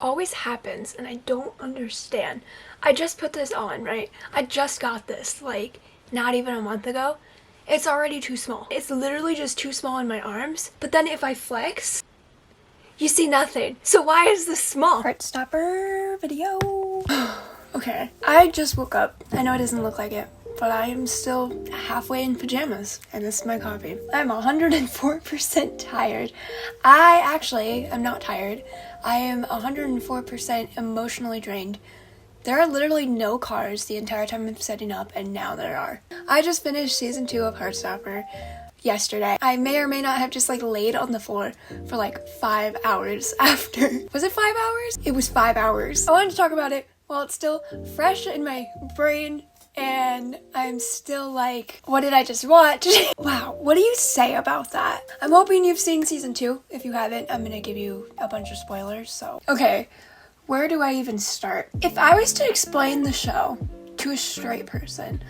always happens and I don't understand. I just put this on, right? I just got this like not even a month ago. It's already too small. It's literally just too small in my arms. But then if I flex, you see nothing. So why is this small? Heartstopper video. Okay, I just woke up. I know it doesn't look like it, but I am still halfway in pajamas, and this is my coffee. I'm 104% tired. I actually am not tired. I am 104% emotionally drained. There are literally no cars the entire time I'm setting up, and now there are. I just finished season 2 of Heartstopper yesterday. I may or may not have just like laid on the floor for like 5 hours after. Was it 5 hours? It was 5 hours. I wanted to talk about it while it's still fresh in my brain and I'm still like, what did I just watch? Wow, what do you say about that? I'm hoping you've seen season 2. If you haven't, I'm gonna give you a bunch of spoilers, so. Okay, where do I even start? If I was to explain the show to a straight person,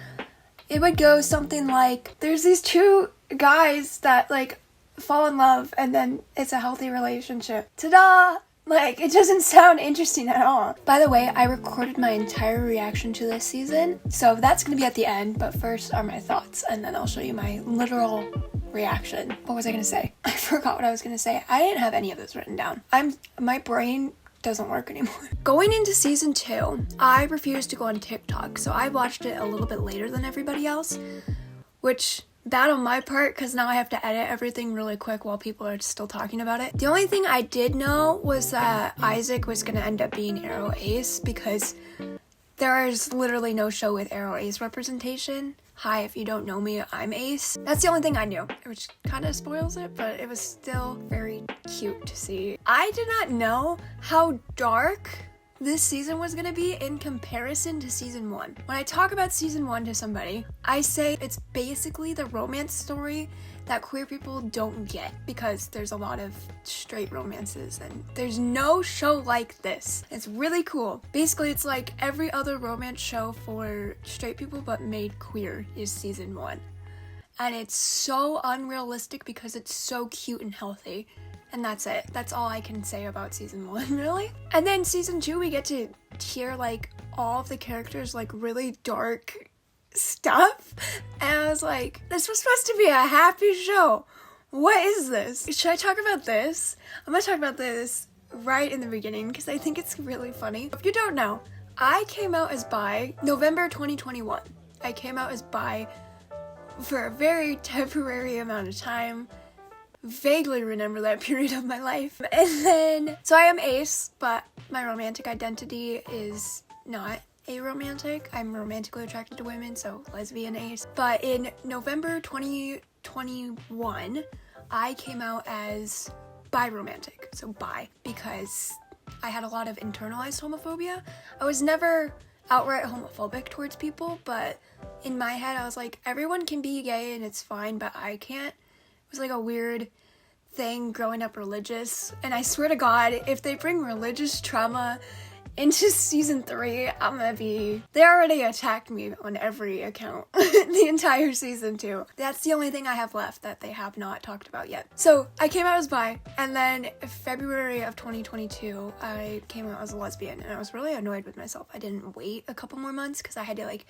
it would go something like, there's these two guys that like fall in love and then it's a healthy relationship. Ta-da! Like, it doesn't sound interesting at all. By the way, I recorded my entire reaction to this season, so that's gonna be at the end, but first are my thoughts, and then I'll show you my literal reaction. What was I gonna say? I forgot what I was gonna say. I didn't have any of this written down. My brain doesn't work anymore. Going into season 2, I refused to go on TikTok, so I watched it a little bit later than everybody else, which bad on my part because now I have to edit everything really quick while people are still talking about it. The only thing I did know was that Isaac was going to end up being Arrow Ace because there is literally no show with Arrow Ace representation. Hi, if you don't know me, I'm Ace. That's the only thing I knew, which kind of spoils it, but it was still very cute to see. I did not know how dark this season was gonna be in comparison to season 1. When I talk about season 1 to somebody, I say it's basically the romance story that queer people don't get because there's a lot of straight romances and there's no show like this. It's really cool. Basically, it's like every other romance show for straight people but made queer is season 1. And it's so unrealistic because it's so cute and healthy. And that's it. That's all I can say about season 1, really. And then season 2, we get to hear like all of the characters like really dark stuff. And I was like, this was supposed to be a happy show. What is this? Should I talk about this? I'm gonna talk about this right in the beginning because I think it's really funny. If you don't know, I came out as bi November 2021. I came out as bi for a very temporary amount of time. Vaguely remember that period of my life. And then, so I am Ace, but my romantic identity is not aromantic. I'm romantically attracted to women, so lesbian Ace. But in November 2021, I came out as bi-romantic, so bi, because I had a lot of internalized homophobia. I was never outright homophobic towards people, but in my head I was like, everyone can be gay and it's fine, but I can't. It was like a weird thing growing up religious, and I swear to God, if they bring religious trauma into season 3, I'm gonna be... They already attacked me on every account the entire season 2. That's the only thing I have left that they have not talked about yet. So I came out as bi, and then February of 2022, I came out as a lesbian, and I was really annoyed with myself. I didn't wait a couple more months because I had to like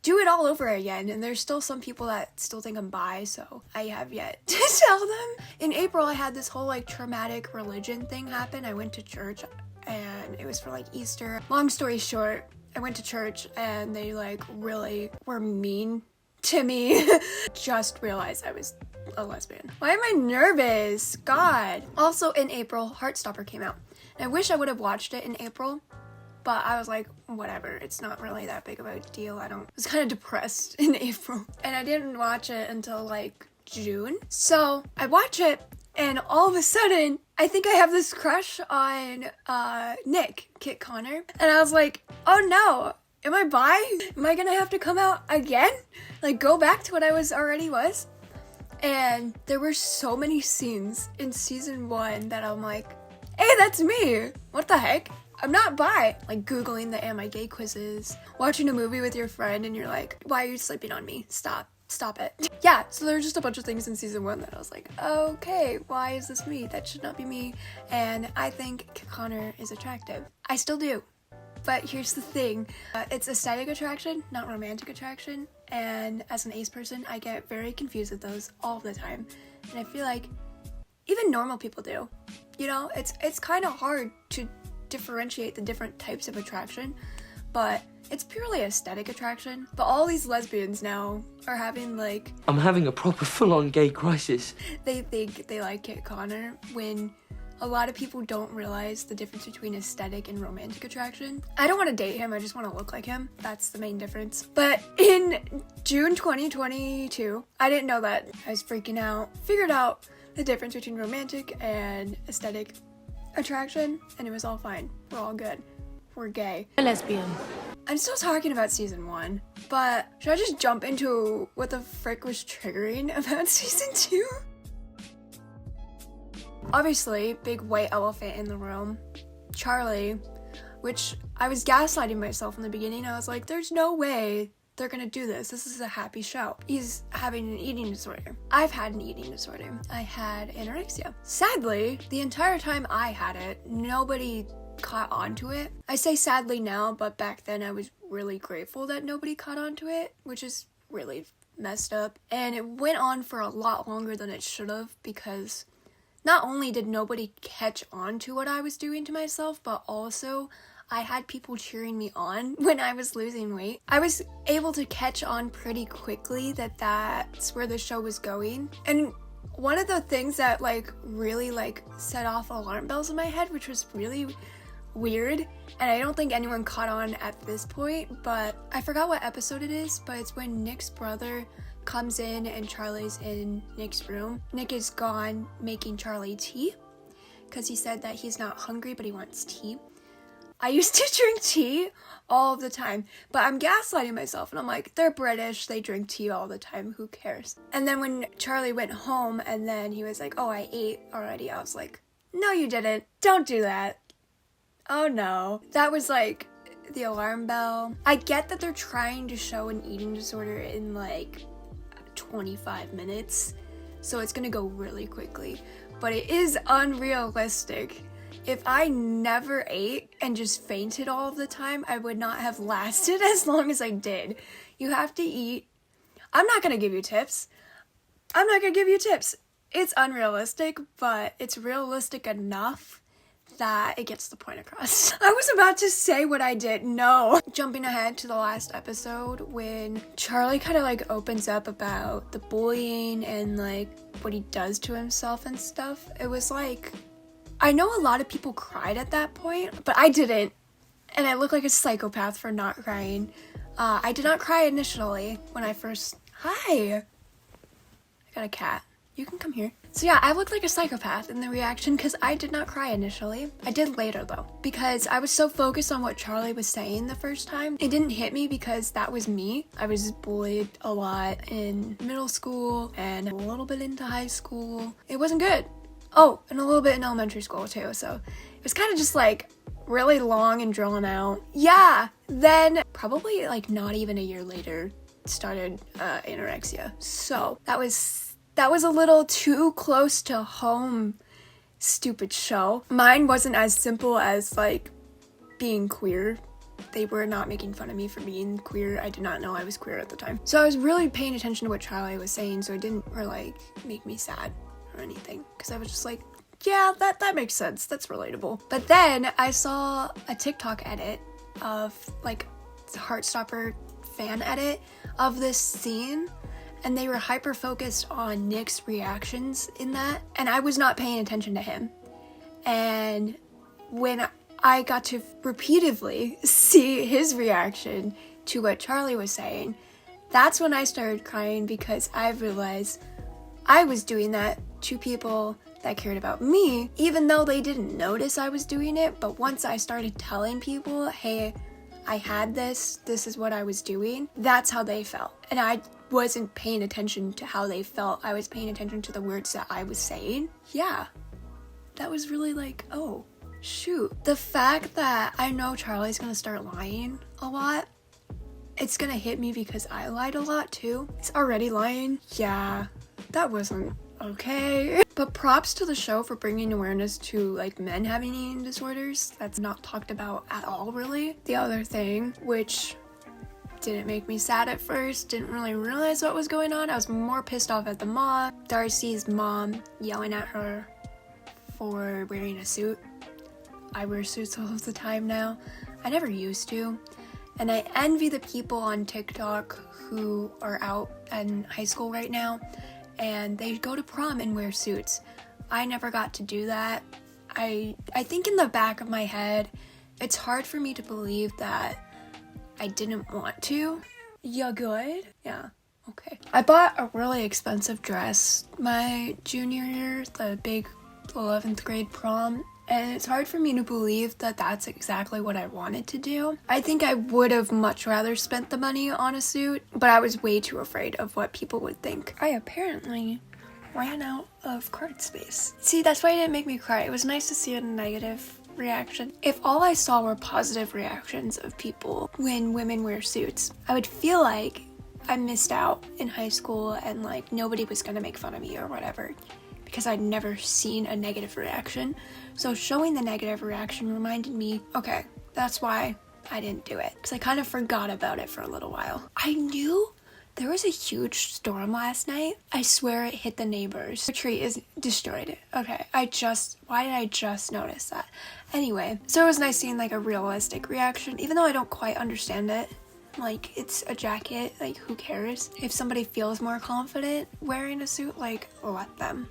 do it all over again, and there's still some people that still think I'm bi, so I have yet to tell them. In April, I had this whole like traumatic religion thing happen. I went to church and it was for like Easter. Long story short, I went to church and they like really were mean to me. Just realized I was a lesbian. Why am I nervous? God. Also in April, Heartstopper came out. And I wish I would have watched it in April, but I was like, whatever, it's not really that big of a deal. I was kind of depressed in April. And I didn't watch it until like June. So I watch it and all of a sudden, I think I have this crush on Nick, Kit Connor. And I was like, oh no, am I bi? Am I gonna have to come out again? Like go back to what I already was? And there were so many scenes in season 1 that I'm like, hey, that's me. What the heck? I'm not bi. Like Googling the am I gay quizzes, watching a movie with your friend and you're like, why are you sleeping on me? Stop. Stop it. Yeah, so there were just a bunch of things in season 1 that I was like, okay, why is this me? That should not be me. And I think Connor is attractive. I still do. But here's the thing, it's aesthetic attraction, not romantic attraction. And as an ace person, I get very confused with those all the time. And I feel like even normal people do. You know, it's kind of hard to differentiate the different types of attraction, but it's purely aesthetic attraction. But all these lesbians now are having like... I'm having a proper full-on gay crisis. They think they like Kit Connor when a lot of people don't realize the difference between aesthetic and romantic attraction. I don't want to date him, I just want to look like him. That's the main difference. But in June 2022, I didn't know that. I was freaking out. Figured out the difference between romantic and aesthetic attraction, and it was all fine. We're all good. We're gay. A lesbian. I'm still talking about season 1, but should I just jump into what the frick was triggering about season 2? Obviously, big white elephant in the room, Charlie, which I was gaslighting myself in the beginning. I was like, there's no way they're gonna do this. This is a happy show. He's having an eating disorder. I've had an eating disorder. I had anorexia. Sadly, the entire time I had it, nobody caught on to it. I say sadly now, but back then I was really grateful that nobody caught on to it, which is really messed up. And it went on for a lot longer than it should have, because not only did nobody catch on to what I was doing to myself, but also I had people cheering me on when I was losing weight. I was able to catch on pretty quickly that that's where the show was going. And one of the things that really set off alarm bells in my head, which was really weird, and I don't think anyone caught on at this point, but I forgot what episode it is, but it's when Nick's brother comes in and Charlie's in Nick's room. Nick is gone making Charlie tea because he said that he's not hungry but he wants tea. I used to drink tea all the time, but I'm gaslighting myself and I'm like, they're British, they drink tea all the time, who cares? And then when Charlie went home and then he was like, oh, I ate already, I was like, no you didn't, don't do that. Oh no. That was like the alarm bell. I get that they're trying to show an eating disorder in 25 minutes, so it's gonna go really quickly, but it is unrealistic. If I never ate and just fainted all of the time, I would not have lasted as long as I did. You have to eat. I'm not gonna give you tips. It's unrealistic, but it's realistic enough that it gets the point across. I was about to say what I did. No. Jumping ahead to the last episode when Charlie kind of opens up about the bullying and what he does to himself and stuff. It was I know a lot of people cried at that point, but I didn't. And I look like a psychopath for not crying. I did not cry initially when I first... Hi! I got a cat. You can come here. So yeah, I looked like a psychopath in the reaction because I did not cry initially. I did later though, because I was so focused on what Charlie was saying the first time. It didn't hit me because that was me. I was bullied a lot in middle school and a little bit into high school. It wasn't good. Oh, and a little bit in elementary school too, so it was kind of just really long and drawn out. Yeah, then probably not even a year later started anorexia. So that was a little too close to home, stupid show. Mine wasn't as simple as being queer. They were not making fun of me for being queer. I did not know I was queer at the time. So I was really paying attention to what Charlie was saying, so it didn't make me sad or anything, because I was just yeah, that makes sense, that's relatable. But then I saw a TikTok edit of Heartstopper fan edit of this scene, and they were hyper focused on Nick's reactions in that, and I was not paying attention to him. And when I got to repeatedly see his reaction to what Charlie was saying, that's when I started crying, because I realized I was doing that to people that cared about me, even though they didn't notice I was doing it. But once I started telling people, hey, I had this is what I was doing, that's how they felt. And I wasn't paying attention to how they felt, I was paying attention to the words that I was saying. Yeah, that was really oh, shoot. The fact that I know Charlie's gonna start lying a lot, it's gonna hit me because I lied a lot too. It's already lying. Yeah, that wasn't okay. But props to the show for bringing awareness to like men having eating disorders. That's not talked about at all, really. The other thing, which didn't make me sad at first, didn't really realize what was going on. I was more pissed off at the mom, Darcy's mom, yelling at her for wearing a suit. I wear suits all of the time now. I never used to. And I envy the people on TikTok who are out in high school right now and they go to prom and wear suits. I never got to do that. I think in the back of my head, it's hard for me to believe that I didn't want to. You good? Yeah, okay. I bought a really expensive dress my junior year, the big 11th grade prom, and it's hard for me to believe that that's exactly what I wanted to do. I think I would have much rather spent the money on a suit, but I was way too afraid of what people would think. I apparently ran out of card space. See, that's why it didn't make me cry. It was nice to see a negative reaction. If all I saw were positive reactions of people when women wear suits, I would feel like I missed out in high school and like nobody was gonna make fun of me or whatever, because I'd never seen a negative reaction. So showing the negative reaction reminded me, okay, that's why I didn't do it, because I kind of forgot about it for a little while. I knew there was a huge storm last night. I swear it hit the neighbors. The tree is destroyed. Okay, why did I just notice that? Anyway, so it was nice seeing like a realistic reaction, even though I don't quite understand it. Like, it's a jacket, like who cares? If somebody feels more confident wearing a suit, like let them.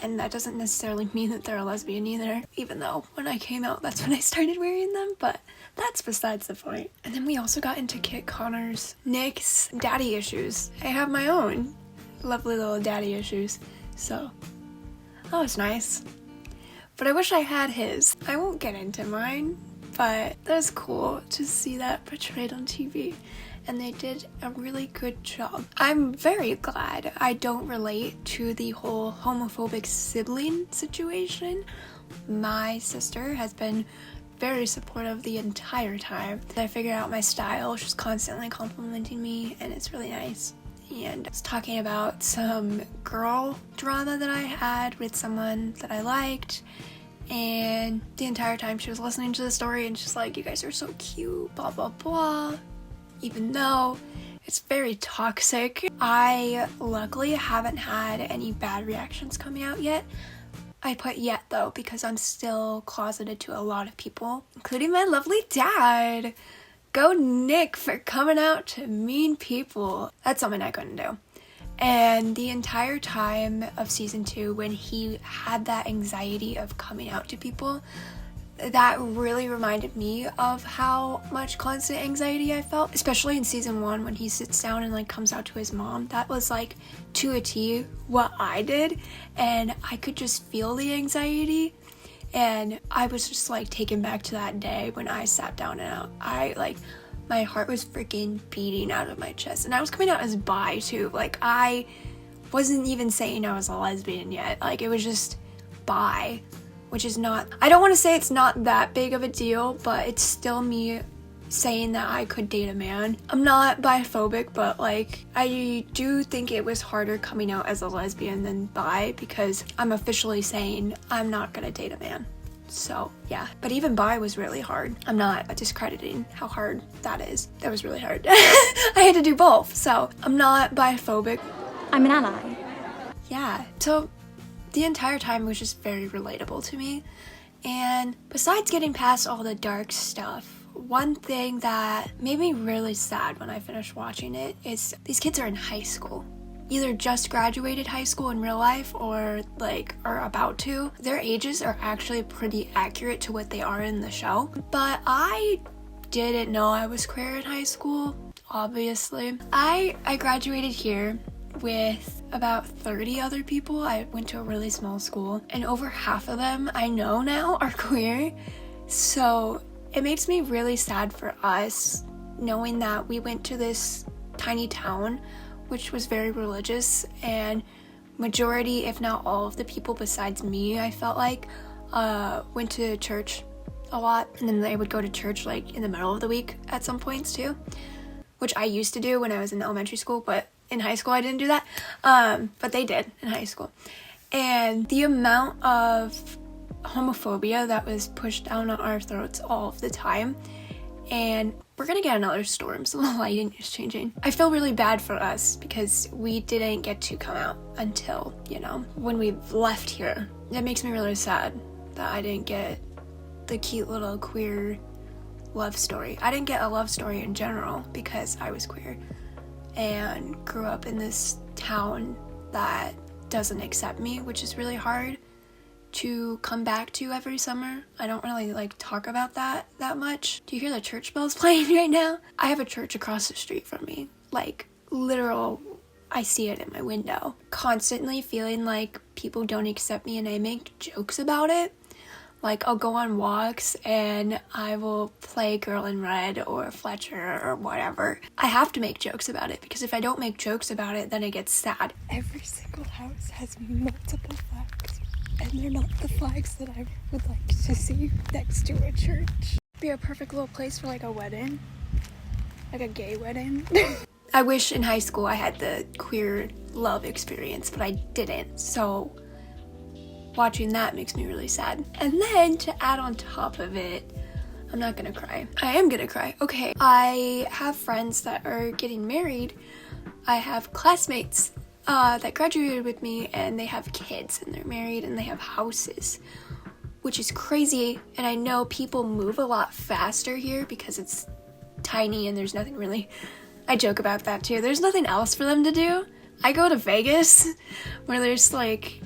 And that doesn't necessarily mean that they're a lesbian either, even though when I came out, that's when I started wearing them, but that's besides the point. And then we also got into Kit Connor's, Nick's daddy issues. I have my own lovely little daddy issues, so that was nice. But I wish I had his. I won't get into mine, but that was cool to see that portrayed on TV. And they did a really good job. I'm very glad I don't relate to the whole homophobic sibling situation. My sister has been very supportive the entire time. I figured out my style. She's constantly complimenting me, and it's really nice. And I was talking about some girl drama that I had with someone that I liked, and the entire time she was listening to the story and she's like, you guys are so cute, blah blah blah. Even though it's very toxic. I luckily haven't had any bad reactions coming out yet. I put yet though because I'm still closeted to a lot of people, including my lovely dad. Go Nick for coming out to mean people. That's something I couldn't do. And the entire time of season 2, when he had that anxiety of coming out to people, that really reminded me of how much constant anxiety I felt, especially in season 1 when he sits down and like comes out to his mom. That was like to a T what I did, and I could just feel the anxiety, and I was just like taken back to that day when I sat down and my heart was freaking beating out of my chest. And I was coming out as bi too. Like, I wasn't even saying I was a lesbian yet. Like, it was just bi, which is not, I don't want to say it's not that big of a deal, but it's still me saying that I could date a man. I'm not biphobic, but like, I do think it was harder coming out as a lesbian than bi, because I'm officially saying I'm not gonna date a man. So yeah, but even bi was really hard. I'm not discrediting how hard that is. That was really hard. I had to do both, so I'm not biphobic. I'm an ally. Yeah, so the entire time was just very relatable to me. And besides getting past all the dark stuff, one thing that made me really sad when I finished watching it is these kids are in high school. Either just graduated high school in real life or like are about to. Their ages are actually pretty accurate to what they are in the show. But I didn't know I was queer in high school, obviously. I graduated here with about 30 other people. I went to a really small school, and over half of them I know now are queer. So it makes me really sad for us, knowing that we went to this tiny town which was very religious, and majority, if not all of the people besides me, I felt like, went to church a lot, and then they would go to church like in the middle of the week at some points too, which I used to do when I was in elementary school, but in high school I didn't do that. But they did in high school. And the amount of homophobia that was pushed down on our throats all of the time, and we're gonna get another storm, so the lighting is changing. I feel really bad for us because we didn't get to come out until, you know, when we left here. It makes me really sad that I didn't get the cute little queer love story. I didn't get a love story in general because I was queer and grew up in this town that doesn't accept me, which is really hard to come back to every summer. I don't really like talk about that much. Do you hear the church bells playing right now? I have a church across the street from me. Like, literal, I see it in my window. Constantly feeling like people don't accept me and I make jokes about it. Like, I'll go on walks and I will play Girl in Red or Fletcher or whatever. I have to make jokes about it because if I don't make jokes about it, then it gets sad. Every single house has multiple flags, and they're not the flags that I would like to see next to a church. Be a perfect little place for like a wedding, like a gay wedding. I wish in high school I had the queer love experience, but I didn't. So watching that makes me really sad. And then to add on top of it, I'm not gonna cry. I am gonna cry. Okay, I have friends that are getting married. I have classmates that graduated with me and they have kids and they're married and they have houses, which is crazy. And I know people move a lot faster here because it's tiny and there's nothing really, I joke about that too, there's nothing else for them to do. I go to Vegas where there's like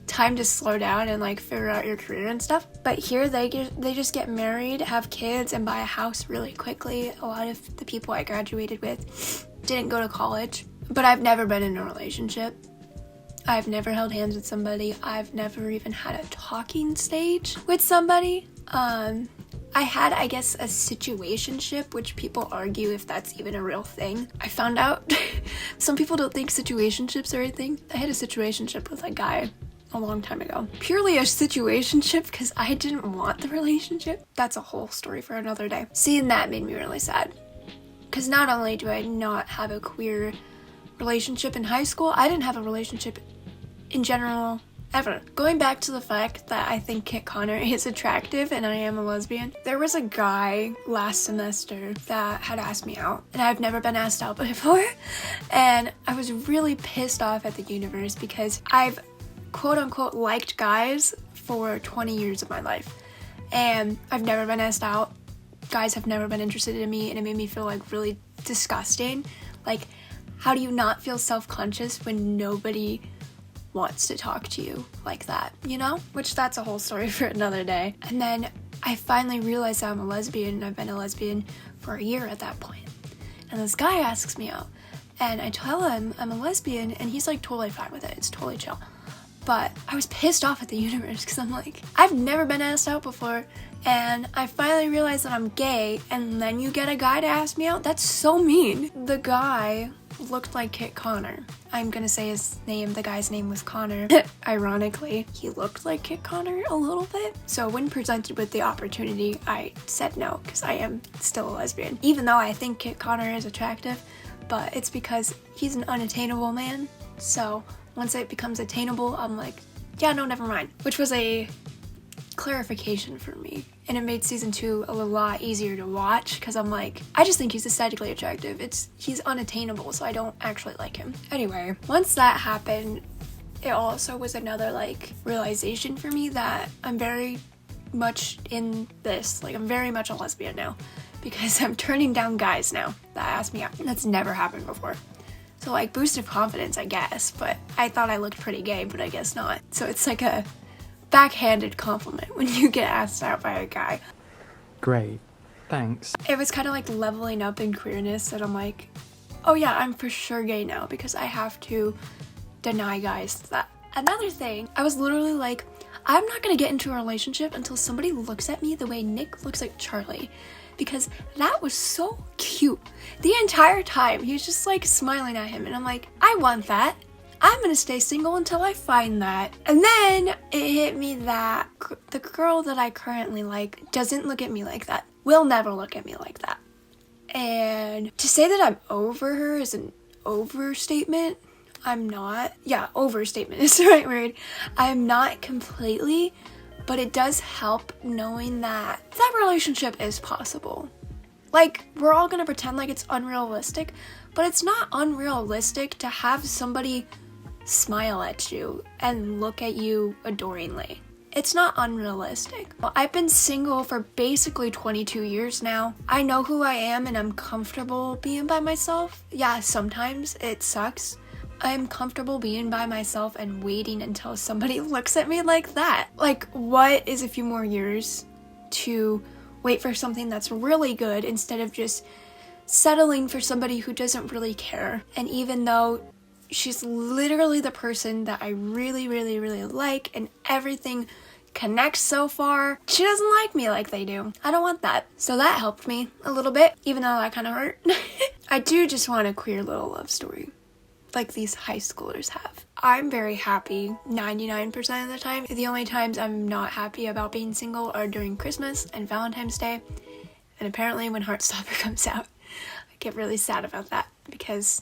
time to slow down and like figure out your career and stuff, but here they just get married, have kids, and buy a house really quickly. A lot of the people I graduated with didn't go to college, but I've never been in a relationship. I've never held hands with somebody. I've never even had a talking stage with somebody. I had, I guess, a situationship, which people argue if that's even a real thing. I found out some people don't think situationships are a thing. I had a situationship with a guy a long time ago. Purely a situationship because I didn't want the relationship. That's a whole story for another day. Seeing that made me really sad. Because not only do I not have a queer relationship in high school, I didn't have a relationship in general ever. Going back to the fact that I think Kit Connor is attractive and I am a lesbian, there was a guy last semester that had asked me out, and I've never been asked out before, and I was really pissed off at the universe because I've quote-unquote liked guys for 20 years of my life, and I've never been asked out. Guys have never been interested in me, and it made me feel like really disgusting. Like, how do you not feel self-conscious when nobody wants to talk to you like that, you know? Which that's a whole story for another day. And then I finally realized I'm a lesbian, and I've been a lesbian for a year at that point. And this guy asks me out, and I tell him I'm a lesbian, and he's like totally fine with it. It's totally chill. But I was pissed off at the universe because I'm like, I've never been asked out before, and I finally realized that I'm gay, and then you get a guy to ask me out? That's so mean. The guy looked like Kit Connor. I'm gonna say his name. The guy's name was Connor. Ironically, he looked like Kit Connor a little bit. So when presented with the opportunity, I said no because I am still a lesbian. Even though I think Kit Connor is attractive, but it's because he's an unattainable man. So once it becomes attainable, I'm like, yeah, no, never mind. Which was a clarification for me. And it made season 2 a lot easier to watch because I'm like, I just think he's aesthetically attractive. He's unattainable, so I don't actually like him. Anyway, once that happened, it also was another like realization for me that I'm very much in this. Like, I'm very much a lesbian now because I'm turning down guys now that ask me out. That's never happened before. So like, boost of confidence, I guess, but I thought I looked pretty gay, but I guess not. So it's like a backhanded compliment when you get asked out by a guy. Great, thanks. It was kind of like leveling up in queerness that I'm like, oh yeah, I'm for sure gay now because I have to deny guys that. Another thing, I was literally like, I'm not gonna get into a relationship until somebody looks at me the way Nick looks like Charlie. Because that was so cute. The entire time, he was just like smiling at him, and I'm like, I want that. I'm gonna stay single until I find that. And then it hit me that the girl that I currently like doesn't look at me like that. Will never look at me like that. And to say that I'm over her is an overstatement. I'm not. Yeah, overstatement is the right word. I'm not completely, but it does help knowing that that relationship is possible. Like, we're all gonna pretend like it's unrealistic, but it's not unrealistic to have somebody smile at you and look at you adoringly. It's not unrealistic. Well, I've been single for basically 22 years now. I know who I am and I'm comfortable being by myself. Yeah, sometimes it sucks. I'm comfortable being by myself and waiting until somebody looks at me like that. Like, what is a few more years to wait for something that's really good instead of just settling for somebody who doesn't really care? And even though she's literally the person that I really, really, really like and everything connects so far, she doesn't like me like they do. I don't want that. So that helped me a little bit, even though that kind of hurt. I do just want a queer little love story, like these high schoolers have. I'm very happy 99% of the time. The only times I'm not happy about being single are during Christmas and Valentine's Day. And apparently when Heartstopper comes out, I get really sad about that because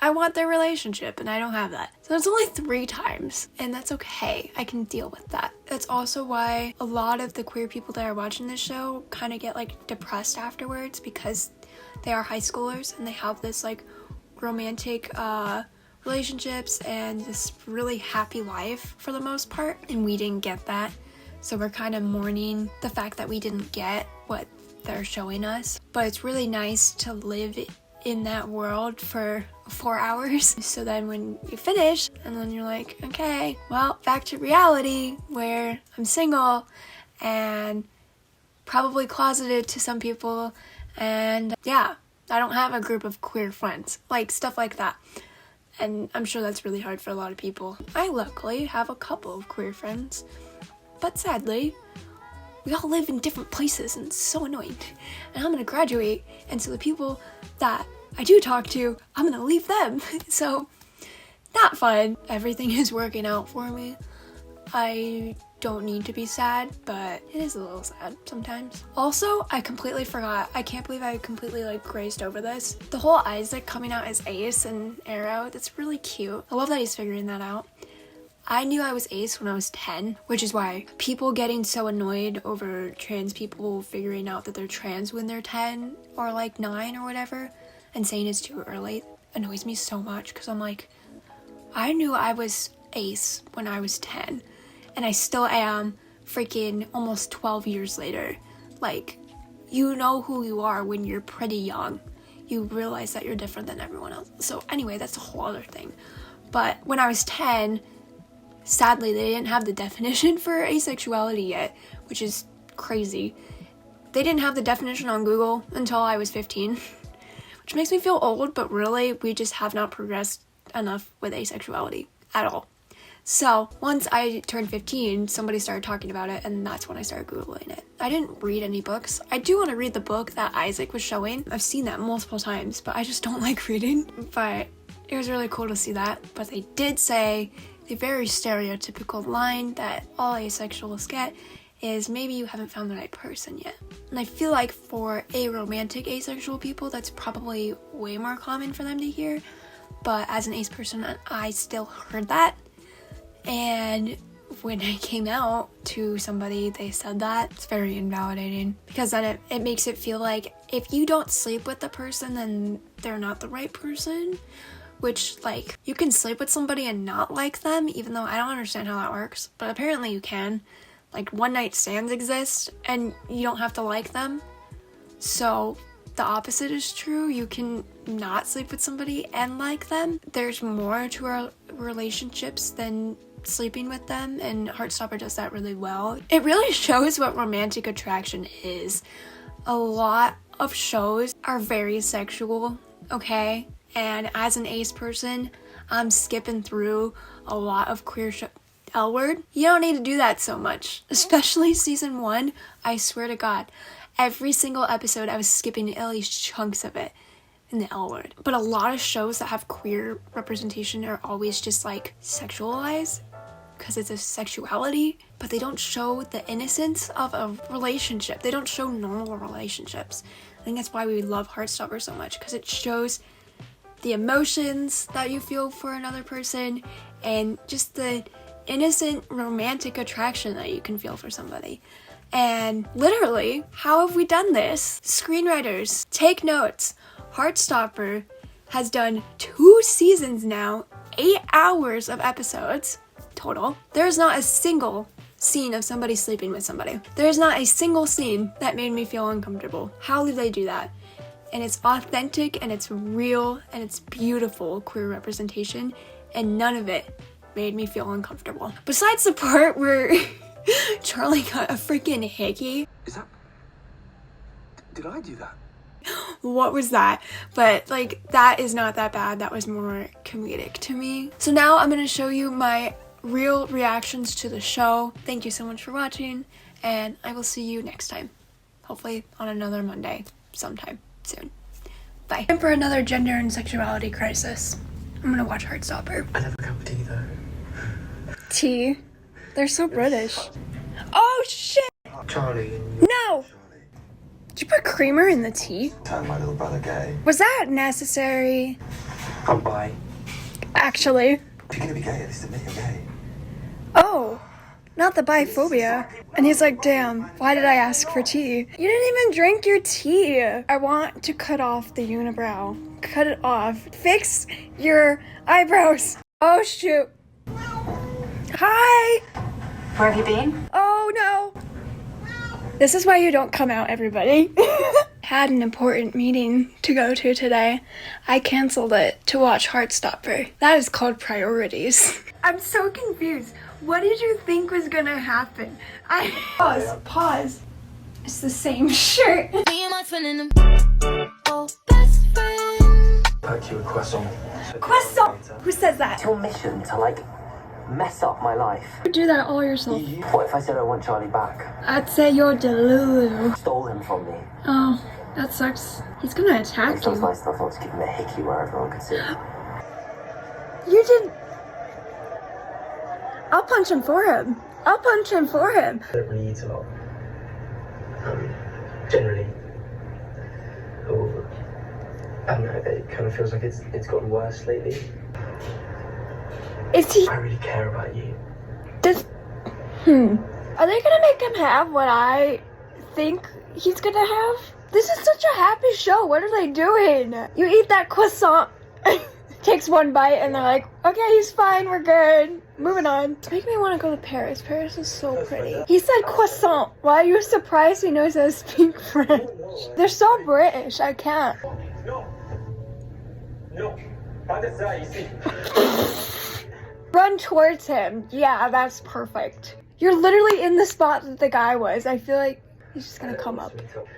I want their relationship and I don't have that. So it's only 3 times and that's okay. I can deal with that. That's also why a lot of the queer people that are watching this show kind of get like depressed afterwards because they are high schoolers and they have this like romantic relationships and this really happy life for the most part, and we didn't get that, so we're kind of mourning the fact that we didn't get what they're showing us. But it's really nice to live in that world for 4 hours, so then when you finish and then you're like, okay, well, back to reality where I'm single and probably closeted to some people, and yeah, I don't have a group of queer friends, like stuff like that. And I'm sure that's really hard for a lot of people. I luckily have a couple of queer friends, but sadly, we all live in different places and it's so annoying. And I'm gonna graduate, and so the people that I do talk to, I'm gonna leave them. So, not fun. Everything is working out for me. I don't need to be sad, but it is a little sad sometimes. Also, I completely forgot. I can't believe I completely like grazed over this. The whole Isaac coming out as Ace and Arrow, that's really cute. I love that he's figuring that out. I knew I was Ace when I was 10, which is why people getting so annoyed over trans people figuring out that they're trans when they're 10 or like 9 or whatever and saying it's too early annoys me so much, because I'm like, I knew I was Ace when I was 10. And I still am freaking almost 12 years later. Like, you know who you are when you're pretty young. You realize that you're different than everyone else. So anyway, that's a whole other thing. But when I was 10, sadly, they didn't have the definition for asexuality yet, which is crazy. They didn't have the definition on Google until I was 15, which makes me feel old, but really, we just have not progressed enough with asexuality at all. So once I turned 15, somebody started talking about it, and that's when I started Googling it. I didn't read any books. I do want to read the book that Isaac was showing. I've seen that multiple times, but I just don't like reading. But it was really cool to see that. But they did say the very stereotypical line that all asexuals get is maybe you haven't found the right person yet. And I feel like for aromantic asexual people, that's probably way more common for them to hear. But as an ace person, I still heard that. And when I came out to somebody, they said that. It's very invalidating, because then it makes it feel like if you don't sleep with the person, then they're not the right person. Which, like, you can sleep with somebody and not like them, even though I don't understand how that works. But apparently you can. Like, one night stands exist, and you don't have to like them. So the opposite is true. You can not sleep with somebody and like them. There's more to our relationships than sleeping with them, and Heartstopper does that really well. It really shows what romantic attraction is. A lot of shows are very sexual, okay? And as an ace person, I'm skipping through a lot of queer L word. You don't need to do that so much, especially season 1. I swear to God, every single episode I was skipping at least chunks of it in the L word. But a lot of shows that have queer representation are always just like sexualized, because it's a sexuality, but they don't show the innocence of a relationship. They don't show normal relationships. I think that's why we love Heartstopper so much, because it shows the emotions that you feel for another person and just the innocent romantic attraction that you can feel for somebody. And literally, how have we done this? Screenwriters, take notes. Heartstopper has done 2 seasons now, 8 hours of episodes total. There's not a single scene of somebody sleeping with somebody. There's not a single scene that made me feel uncomfortable. How did they do that? And it's authentic and it's real and it's beautiful queer representation, and none of it made me feel uncomfortable. Besides the part where Charlie got a freaking hickey. Is that... Did I do that? What was that? But like, that is not that bad. That was more comedic to me. So now I'm gonna show you my real reactions to the show. Thank you so much for watching, and I will see you next time. Hopefully on another Monday sometime soon. Bye. Time for another gender and sexuality crisis. I'm gonna watch Heartstopper. I love a cup of tea though. Tea? They're so British. Oh shit! Charlie and No! Did you put creamer in the tea? turn my little brother gay. Was that necessary? I'm bi. Actually. If you're gonna be gay, at least admit you're gay. Oh, not the biphobia. And he's like, damn, why did I ask for tea? You didn't even drink your tea. I want to cut off the unibrow. Cut it off. Fix your eyebrows. Oh shoot. Hi. Where have you been? Oh no. This is why you don't come out, everybody. Had an important meeting to go to today. I canceled it to watch Heartstopper. That is called priorities. I'm so confused. What did you think was gonna happen? Pause. It's the same shirt. Me and my friend in the best friend. Like you a croissant. Croissant. Who says that? Your mission to like mess up my life. You do that all yourself. What if I said I want Charlie back? I'd say you're delusional. Stole him from me. Oh, that sucks. He's gonna attack It was you. nice enough not to give him a hickey where everyone could see. You did. I'll punch him for him. I'll punch him for him. I don't really eat a lot. Generally. I don't know, it kind of feels like it's gotten worse lately. Is he? I really care about you. Does. Are they gonna make him have what I think he's gonna have? This is such a happy show. What are they doing? You eat that croissant. Takes one bite and they're like, okay, he's fine, we're good. Moving on. It's making me want to go to Paris. Paris is so pretty. He said croissant. Why are you surprised he knows how to speak French? They're so British, I can't. No, pas de ça ici. Run towards him. Yeah, that's perfect. You're literally in the spot that the guy was. I feel like he's just gonna come up.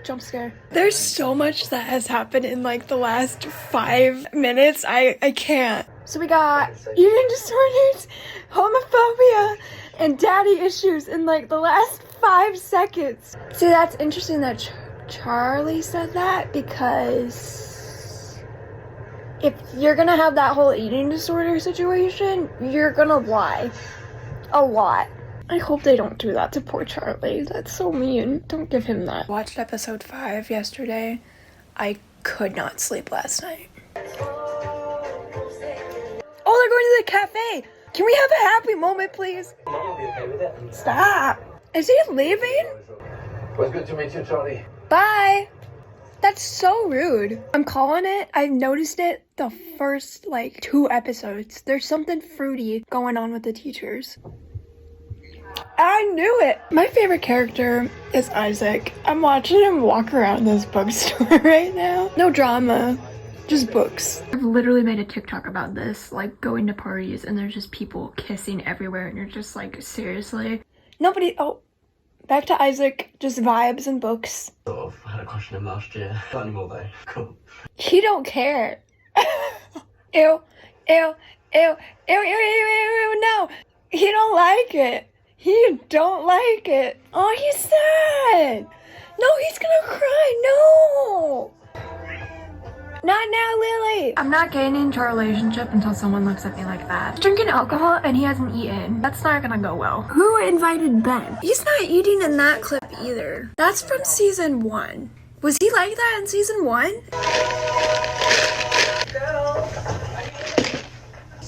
Jump scare. There's so much that has happened in like the last 5 minutes. I can't. So we got eating disorders, homophobia, and daddy issues in like the last 5 seconds. See, that's interesting that Charlie said that, because if you're gonna have that whole eating disorder situation, you're gonna lie a lot. I hope they don't do that to poor Charlie. That's so mean. Don't give him that. Watched episode 5 yesterday. I could not sleep last night. Oh, they're going to the cafe. Can we have a happy moment, please? Mom will be okay with it. Stop. Is he leaving? It was good to meet you, Charlie. Bye. That's so rude. I'm calling it. I've noticed it the first, 2 episodes. There's something fruity going on with the teachers. I knew it! My favorite character is Isaac. I'm watching him walk around this bookstore right now. No drama, just books. I've literally made a TikTok about this, going to parties and there's just people kissing everywhere and you're just seriously? Nobody, back to Isaac, just vibes and books. Sort of had a crush on him last year. Not anymore though. Cool. He don't care. Ew, ew, ew, ew, ew, ew, ew, no! He don't like it. He don't like it. Oh, he's sad. No, he's gonna cry. No. Not Not now, Lily! I'm not getting into a relationship until someone looks at me like that. He's drinking alcohol and he hasn't eaten. That's not gonna go well. Who invited Ben? He's not eating in that clip either. That's from season 1. Was he like that in season 1?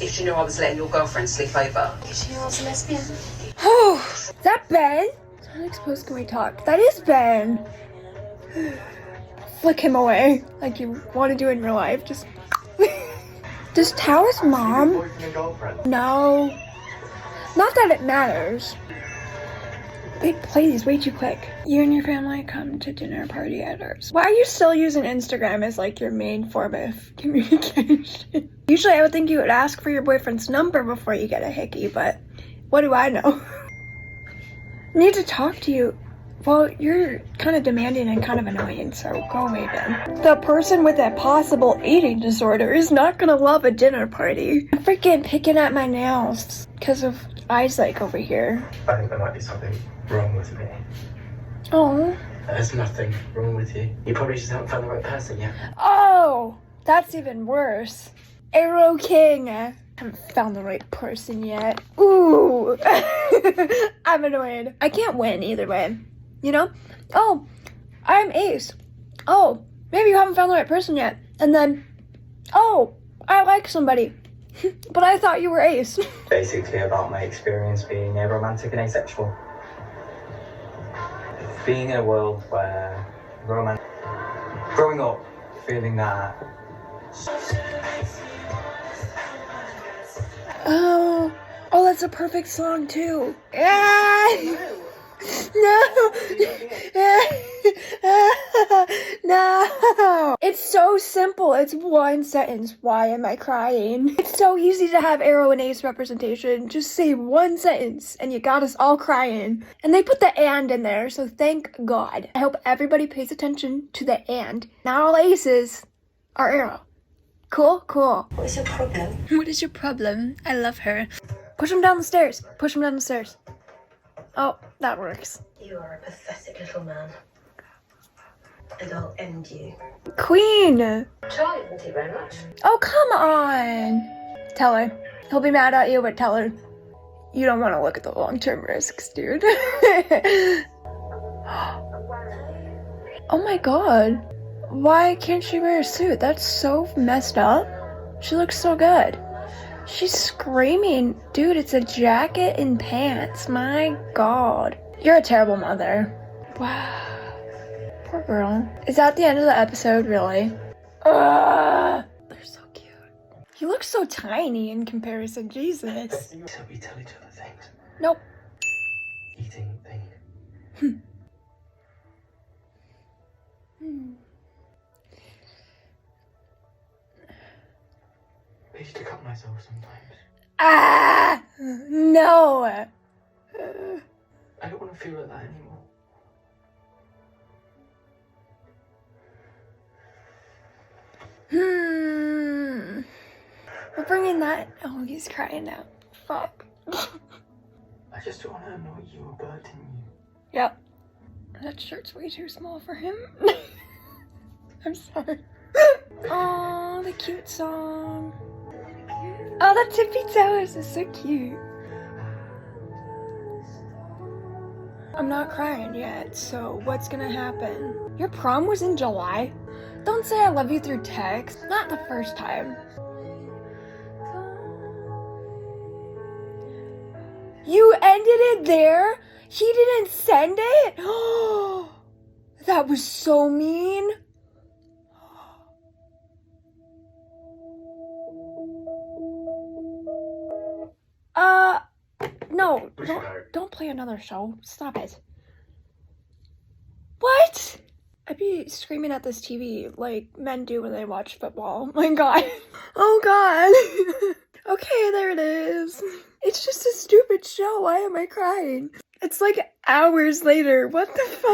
If she knew I was letting your girlfriend sleep over. She was a lesbian. Oh, is that Ben? How exposed can we talk? That is Ben. Flick him away like you want to do in real life. Just. Does Tao's mom? Boyfriend and girlfriend. No. Not that it matters. Wait, please, way too quick. You and your family come to dinner party at ours. Why are you still using Instagram as like your main form of communication? Usually I would think you would ask for your boyfriend's number before you get a hickey, but what do I know? I need to talk to you. Well, you're kind of demanding and kind of annoying, so go away then. The person with a possible eating disorder is not gonna love a dinner party. I'm freaking picking at my nails because of Isaac over here. I think there might be something wrong with me. Oh. There's nothing wrong with you. You probably just haven't found the right person yet. Oh, that's even worse. Arrow King. Haven't found the right person yet. Ooh. I'm annoyed. I can't win either way. You know? Oh, I'm Ace. Oh, maybe you haven't found the right person yet. And then, oh, I like somebody. But I thought you were Ace. Basically about my experience being aromantic and asexual. Being in a world where growing up feeling that. Oh, that's a perfect song too. Ah! No! No! It's so simple. It's one sentence. Why am I crying? It's so easy to have Arrow and Ace representation. Just say one sentence and you got us all crying. And they put the and in there, so thank God. I hope everybody pays attention to the and. Not all aces are Arrow. Cool? Cool. What is your problem? What is your problem? I love her. Push him down the stairs. Push him down the stairs. Oh, that works. You are a pathetic little man. And I'll end you. Queen! Charlie wouldn't eat very much. Oh, come on! Tell her. He'll be mad at you, but tell her. You don't want to look at the long-term risks, dude. Oh my god. Why can't she wear a suit? That's so messed up. She looks so good. She's screaming. Dude, it's a jacket and pants. My god. You're a terrible mother. Wow. Poor girl. Is that the end of the episode, really? They're so cute. He looks so tiny in comparison. Jesus. So we tell each other things. Nope. Eating things. I used to cut myself sometimes. Ah! No! I don't want to feel like that anymore. We're bringing that. Oh, he's crying now. Fuck. I just don't want to annoy you or burden you. Yep. That shirt's way too small for him. I'm sorry. Oh, the cute song. Oh, the tippy toes is so cute. I'm not crying yet, so what's gonna happen? Your prom was in July? Don't say I love you through text. Not the first time. You ended it there? He didn't send it? Oh, that was so mean. No, don't play another show. Stop it. What? I'd be screaming at this TV like men do when they watch football. My god. Oh god. Okay, there it is. It's just a stupid show. Why am I crying? It's like hours later. What the fuck?